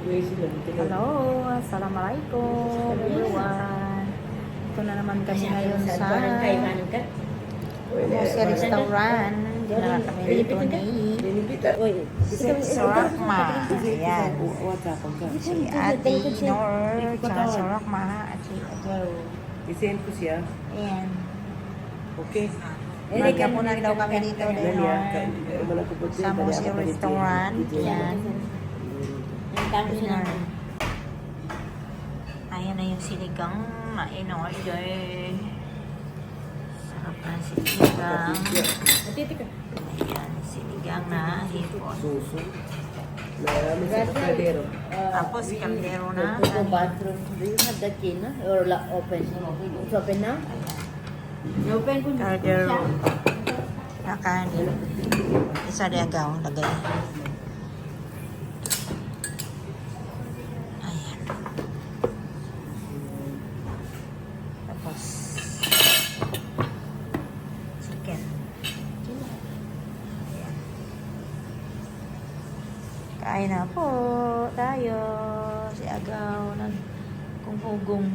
Hello, assalamualaikum everyone. Ito na naman kami ngayon sa Mosi Restaurant. Diyan na kami dito ni Sorakma. Ayan. Si Ate Nor, tsaka Sorakma. At si I-send ko siya. Ayan. Okay. Magkapunan daw kami dito din sa Mosi Restaurant. Ayan. Ayan na yung sinigang na in-order. Sarap na sinigang. Ayan, sinigang na hipon. Tapos kaldero na. Bathroom. Do you have the key na? Or open? It's open now? Open ko na. Kaldero. Nakanin. Isa di agaw. Lagay. Ayan. Tapos chicken. Ayan. Kain na po tayo. Si agaw. Kung hugong.